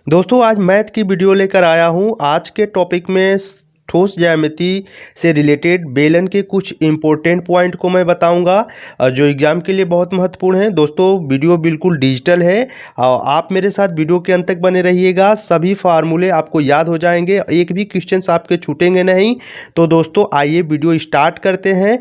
दोस्तों आज मैथ की वीडियो लेकर आया हूँ। आज के टॉपिक में ठोस ज्यामिति से रिलेटेड बेलन के कुछ इम्पोर्टेंट पॉइंट को मैं बताऊंगा जो एग्जाम के लिए बहुत महत्वपूर्ण है। दोस्तों वीडियो बिल्कुल डिजिटल है और आप मेरे साथ वीडियो के अंत तक बने रहिएगा। सभी फार्मूले आपको याद हो जाएंगे, एक भी क्वेश्चंस आपके छूटेंगे नहीं। तो दोस्तों आइए वीडियो स्टार्ट करते हैं।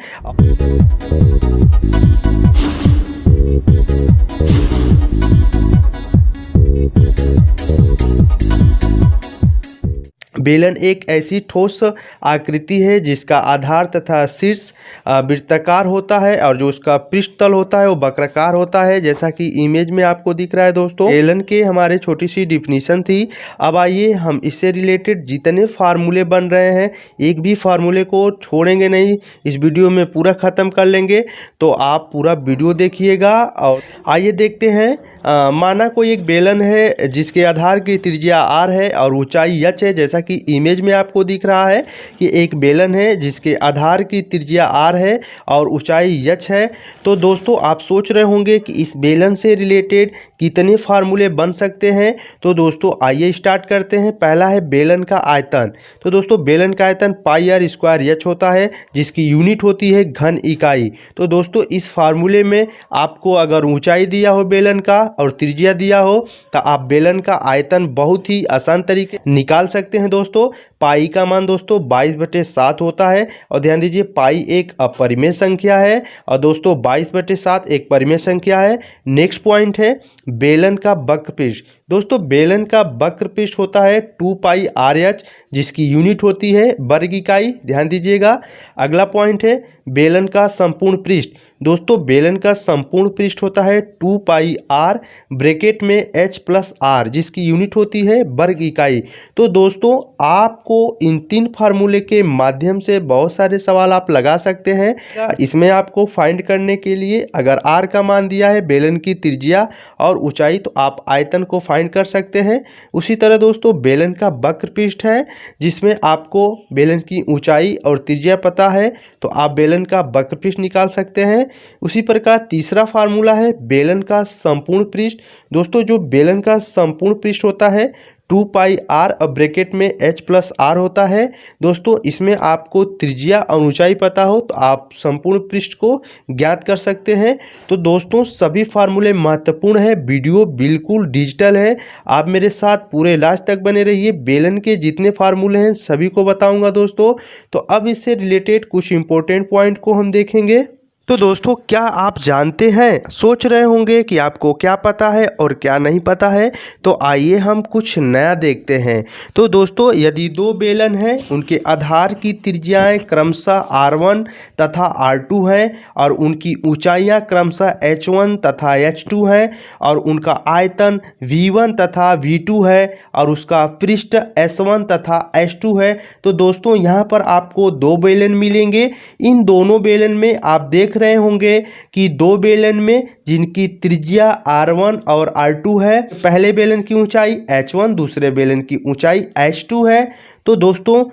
बेलन एक ऐसी ठोस आकृति है जिसका आधार तथा शीर्ष वृत्ताकार होता है और जो उसका पृष्ठ तल होता है वो वक्राकार होता है, जैसा कि इमेज में आपको दिख रहा है। दोस्तों बेलन के हमारे छोटी सी डिफिनीशन थी। अब आइए हम इससे रिलेटेड जितने फार्मूले बन रहे हैं, एक भी फार्मूले को छोड़ेंगे नहीं, इस वीडियो में पूरा ख़त्म कर लेंगे। तो आप पूरा वीडियो देखिएगा और आइए देखते हैं। माना कोई एक बेलन है जिसके आधार की त्रिज्या r है और ऊंचाई h है, जैसा कि इमेज में आपको दिख रहा है कि एक बेलन है जिसके आधार की त्रिज्या r है और ऊंचाई h है। तो दोस्तों आप सोच रहे होंगे कि इस बेलन से रिलेटेड कितने फार्मूले बन सकते हैं। तो दोस्तों आइए स्टार्ट करते हैं। पहला है बेलन का आयतन। तो दोस्तों बेलन का आयतन πr² h होता है जिसकी यूनिट होती है घन इकाई। तो दोस्तों इस फार्मूले में आपको अगर ऊंचाई दिया हो बेलन का और त्रिज्या दिया हो तो आप बेलन का आयतन बहुत ही आसान तरीके निकाल सकते हैं। दोस्तों पाई का मान दोस्तों 22/7 होता है और ध्यान दीजिए पाई एक अपरिमेय संख्या है और दोस्तों 22/7 एक परिमेय संख्या है। नेक्स्ट पॉइंट है बेलन का वक्र पृष्ठ। दोस्तों बेलन का वक्र पृष्ठ होता है 2πrh जिसकी यूनिट होती है वर्ग इकाई। ध्यान दीजिएगा। अगला पॉइंट है बेलन का संपूर्ण पृष्ठ। दोस्तों बेलन का संपूर्ण पृष्ठ होता है 2πr ब्रैकेट में h+r जिसकी यूनिट होती है वर्ग इकाई। तो दोस्तों आपको इन तीन फार्मूले के माध्यम से बहुत सारे सवाल आप लगा सकते हैं। इसमें आपको फाइंड करने के लिए अगर r का मान दिया है, बेलन की त्रिज्या और ऊंचाई, तो आप आयतन को फाइंड कर सकते हैं। उसी तरह दोस्तों बेलन का वक्र पृष्ठ है जिसमें आपको बेलन की ऊंचाई और त्रिज्या पता है तो आप बेलन का वक्र पृष्ठ निकाल सकते हैं। उसी प्रकार तीसरा फार्मूला है बेलन का संपूर्ण पृष्ठ। दोस्तों जो बेलन का संपूर्ण पृष्ठ होता है 2πr और ब्रैकेट में h+r होता है। दोस्तों इसमें आपको त्रिज्या और ऊंचाई पता हो तो आप संपूर्ण पृष्ठ को ज्ञात कर सकते हैं। तो दोस्तों सभी फार्मूले महत्वपूर्ण है, वीडियो बिल्कुल डिजिटल है, आप मेरे साथ पूरे लास्ट तक बने रहिए। बेलन के जितने फार्मूले हैं सभी को बताऊंगा दोस्तों। तो अब इससे रिलेटेड कुछ इंपॉर्टेंट पॉइंट को हम देखेंगे। तो दोस्तों क्या आप जानते हैं, सोच रहे होंगे कि आपको क्या पता है और क्या नहीं पता है, तो आइए हम कुछ नया देखते हैं। तो दोस्तों यदि दो बेलन हैं, उनके आधार की त्रिज्याएं क्रमशः r1 तथा r2 हैं और उनकी ऊंचाइयां क्रमशः h1 तथा h2 हैं और उनका आयतन v1 तथा v2 है और उसका पृष्ठ s1 तथा s2 है। तो दोस्तों यहाँ पर आपको दो बेलन मिलेंगे। इन दोनों बेलन में आप देख रहे होंगे कि दो बेलन में जिनकी त्रिज्या r1 और r2 है, पहले बेलन की ऊंचाई h1, दूसरे बेलन की ऊंचाई h2 है। तो दोस्तों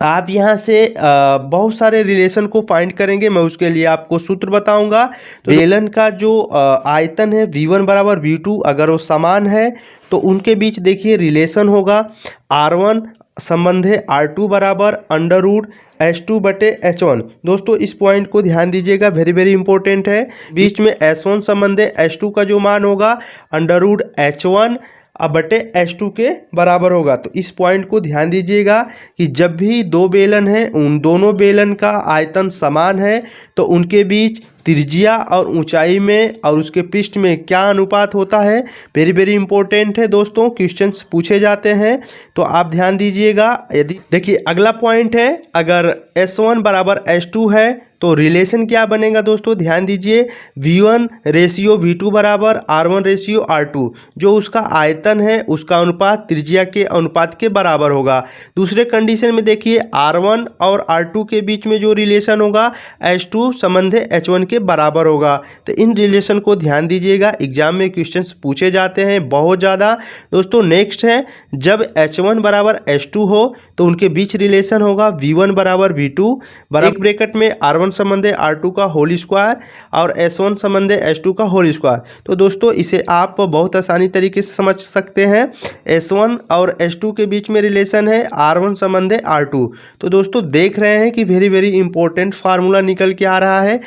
आप यहाँ से बहुत सारे रिलेशन को फाइंड करेंगे, मैं उसके लिए आपको सूत्र बताऊंगा। तो बेलन का जो आयतन है v1 बराबर v2, अगर वो समान है तो उनके बीच देखिए रिलेशन होगा r1 संबंध है r2 बराबर √h2/h1। दोस्तों इस पॉइंट को ध्यान दीजिएगा, वेरी वेरी इंपॉर्टेंट है। बीच में s1 संबंध है h2 का जो मान होगा √h1/h2 के बराबर होगा। तो इस पॉइंट को ध्यान दीजिएगा कि जब भी दो बेलन हैं, उन दोनों बेलन का आयतन समान है तो उनके बीच त्रिज्या और ऊंचाई में और उसके पृष्ठ में क्या अनुपात होता है, वेरी वेरी इंपॉर्टेंट है दोस्तों, क्वेश्चंस पूछे जाते हैं तो आप ध्यान दीजिएगा। यदि देखिए अगला पॉइंट है, अगर S1 बराबर S2 है तो रिलेशन क्या बनेगा दोस्तों, ध्यान दीजिए V1 रेशियो V2 बराबर R1 रेशियो R2। जो उसका आयतन है उसका अनुपात त्रिज्या के अनुपात के बराबर होगा। दूसरे कंडीशन में देखिए R1 और R2 के बीच में जो रिलेशन होगा H2 संबंध H1 के बराबर होगा। तो इन रिलेशन को ध्यान दीजिएगा, एग्जाम में क्वेश्चंस पूछे जाते हैं बहुत ज़्यादा दोस्तों। नेक्स्ट है जब H1 बराबर H2 हो तो उनके बीच रिलेशन होगा V1 बराबर V2 बराबर एक ब्रैकेट में R1 संबंध है R2 का होल स्क्वायर और S1 संबंध है S2 का होल स्क्वायर। तो दोस्तों इसे आप बहुत आसानी तरीके से समझ सकते हैं। S1 और S2 के बीच में रिलेशन है R1 संबंध है R2। तो दोस्तों देख रहे हैं कि वेरी वेरी इंपॉर्टेंट फार्मूला निकल के आ रहा है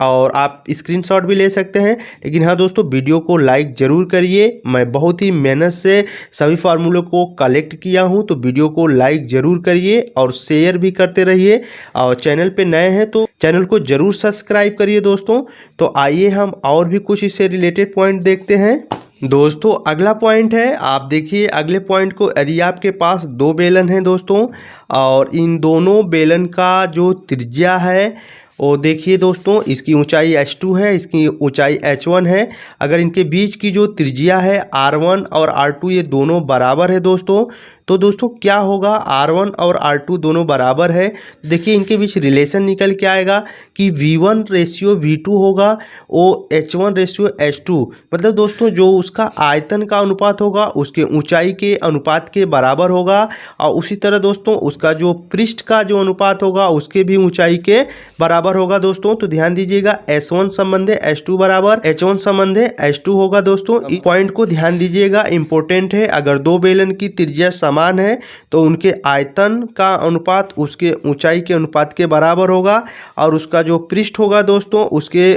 और आप स्क्रीनशॉट भी ले सकते हैं। लेकिन हाँ दोस्तों, वीडियो को लाइक जरूर करिए। मैं बहुत ही मेहनत से सभी फार्मूलों को कलेक्ट किया हूं, तो वीडियो को लाइक जरूर करिए और शेयर भी करते रहिए। और चैनल पे नए हैं तो चैनल को जरूर सब्सक्राइब करिए दोस्तों। तो आइए हम और भी कुछ इससे रिलेटेड पॉइंट देखते हैं। दोस्तों अगला पॉइंट है, आप देखिए अगले पॉइंट को। यदि आपके पास दो बेलन हैं दोस्तों और इन दोनों बेलन का जो त्रिज्या है वो देखिए दोस्तों, इसकी ऊंचाई h2 है, इसकी ऊंचाई h1 है। अगर इनके बीच की जो त्रिज्या है r1 और r2 ये दोनों बराबर है दोस्तों, तो दोस्तों क्या होगा, r1 और r2 दोनों बराबर है। देखिए इनके बीच रिलेशन निकल के आएगा कि v1 रेशियो v2 होगा वो h1 रेशियो h2। मतलब दोस्तों जो उसका आयतन का अनुपात होगा उसके ऊंचाई के अनुपात के बराबर होगा। और उसी तरह दोस्तों उसका जो पृष्ठ का जो अनुपात होगा उसके भी ऊंचाई के बराबर होगा दोस्तों। तो ध्यान दीजिएगा S1 संबंध है S2 बराबर H1 संबंध है H2 होगा दोस्तों। इस पॉइंट को ध्यान दीजिएगा, इंपॉर्टेंट है। अगर दो बेलन की त्रिज्या समान है तो उनके आयतन का अनुपात उसके ऊंचाई के अनुपात के बराबर होगा और उसका जो पृष्ठ होगा दोस्तों उसके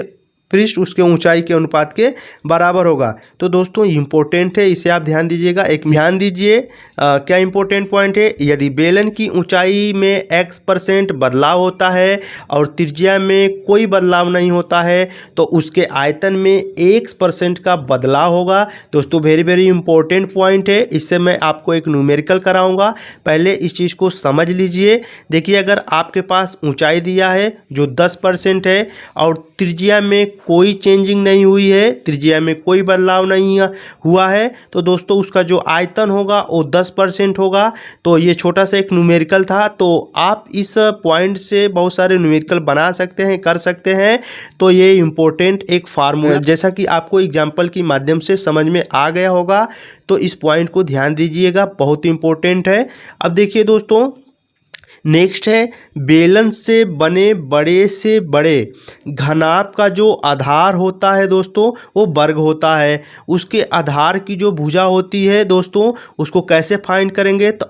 पृष्ठ उसके ऊंचाई के अनुपात के बराबर होगा। तो दोस्तों इंपॉर्टेंट है, इसे आप ध्यान दीजिएगा। एक ध्यान दीजिए क्या इंपॉर्टेंट पॉइंट है, यदि बेलन की ऊंचाई में x% बदलाव होता है और त्रिज्या में कोई बदलाव नहीं होता है तो उसके आयतन में x% का बदलाव होगा। दोस्तों वेरी वेरी इंपॉर्टेंट पॉइंट है, इससे मैं आपको एक न्यूमेरिकल कराऊंगा। पहले इस चीज़ को समझ लीजिए। देखिए अगर आपके पास ऊंचाई दिया है जो 10% है और त्रिज्या में कोई चेंजिंग नहीं हुई है, त्रिज्या में कोई बदलाव नहीं हुआ है, तो दोस्तों उसका जो आयतन होगा वो 10% होगा। तो ये छोटा सा एक न्यूमेरिकल था, तो आप इस पॉइंट से बहुत सारे न्यूमेरिकल बना सकते हैं, कर सकते हैं। तो ये इंपॉर्टेंट एक फार्मूला जैसा कि आपको एग्जाम्पल के माध्यम से समझ में आ गया होगा, तो इस पॉइंट को ध्यान दीजिएगा, बहुत इंपॉर्टेंट है। अब देखिए दोस्तों नेक्स्ट है, बेलन से बने बड़े से बड़े घनाभ का जो आधार होता है दोस्तों वो वर्ग होता है। उसके आधार की जो भुजा होती है दोस्तों उसको कैसे फाइंड करेंगे, तो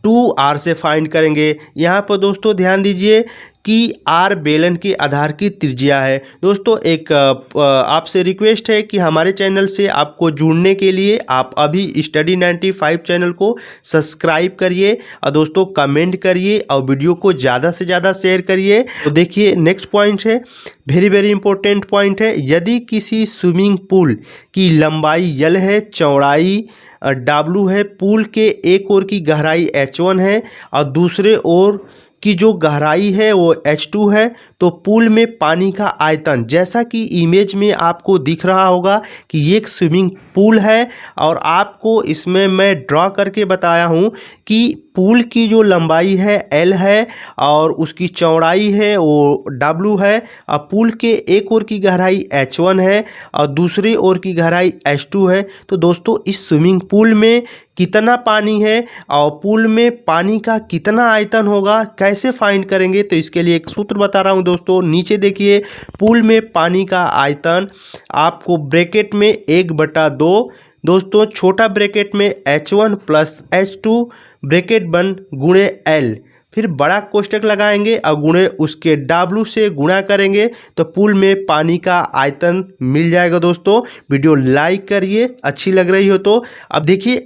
√2r से फाइंड करेंगे। यहाँ पर दोस्तों ध्यान दीजिए कि r बेलन के आधार की त्रिज्या है। दोस्तों एक आपसे रिक्वेस्ट है कि हमारे चैनल से आपको जुड़ने के लिए आप अभी स्टडी 95 चैनल को सब्सक्राइब करिए और दोस्तों कमेंट करिए और वीडियो को ज़्यादा से ज़्यादा शेयर करिए। तो देखिए नेक्स्ट पॉइंट है, वेरी वेरी इंपॉर्टेंट पॉइंट है। यदि किसी स्विमिंग पूल की लंबाई L है, चौड़ाई W है, पूल के एक ओर की गहराई H1 है और दूसरे ओर की जो गहराई है वो H2 है, तो पूल में पानी का आयतन जैसा कि इमेज में आपको दिख रहा होगा कि ये एक स्विमिंग पूल है और आपको इसमें मैं ड्रॉ करके बताया हूँ कि पूल की जो लंबाई है L है और उसकी चौड़ाई है वो W है और पूल के एक ओर की गहराई H1 है और दूसरी ओर की गहराई H2 है। तो दोस्तों इस स्विमिंग पूल में कितना पानी है और पूल में पानी का कितना आयतन होगा, कैसे फाइंड करेंगे, तो इसके लिए एक सूत्र बता रहा हूं दोस्तों। नीचे देखिए पूल में पानी का आयतन आपको ब्रैकेट में 1/2 दोस्तों, छोटा ब्रैकेट में H1 प्लस H2 ब्रैकेट बंद गुणे L, फिर बड़ा कोष्टक लगाएंगे और गुणे उसके W से गुणा करेंगे तो पूल में पानी का आयतन मिल जाएगा। दोस्तों वीडियो लाइक करिए अच्छी लग रही हो तो। अब देखिए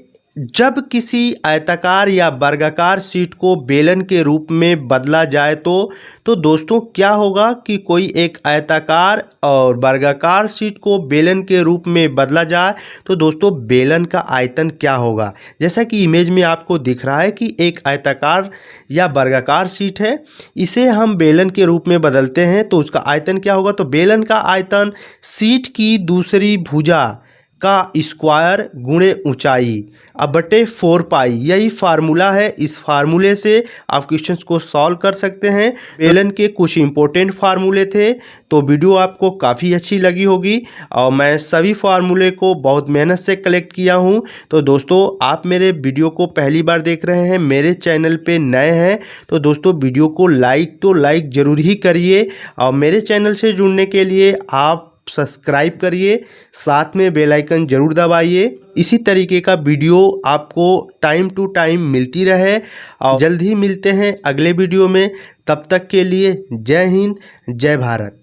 जब किसी आयताकार या वर्गाकार शीट को बेलन के रूप में बदला जाए तो दोस्तों क्या होगा कि कोई एक आयताकार और वर्गाकार शीट को बेलन के रूप में बदला जाए तो दोस्तों बेलन का आयतन क्या होगा। जैसा कि इमेज में आपको दिख रहा है कि एक आयताकार या वर्गाकार शीट है, इसे हम बेलन के रूप में बदलते हैं तो उसका आयतन क्या होगा, तो बेलन का आयतन शीट की दूसरी भुजा का स्क्वायर गुणे ऊंचाई अब बटे 4 पाई, यही फार्मूला है। इस फार्मूले से आप क्वेश्चंस को सॉल्व कर सकते हैं। बेलन के कुछ इंपॉर्टेंट फार्मूले थे, तो वीडियो आपको काफ़ी अच्छी लगी होगी और मैं सभी फार्मूले को बहुत मेहनत से कलेक्ट किया हूं। तो दोस्तों, आप मेरे वीडियो को पहली बार देख रहे हैं, मेरे चैनल पे नए हैं, तो दोस्तों वीडियो को लाइक ज़रूर ही करिए और मेरे चैनल से जुड़ने के लिए आप सब्सक्राइब करिए, साथ में बेल आइकन जरूर दबाइए। इसी तरीके का वीडियो आपको टाइम टू टाइम मिलती रहे और जल्द ही मिलते हैं अगले वीडियो में। तब तक के लिए जय हिंद, जय भारत।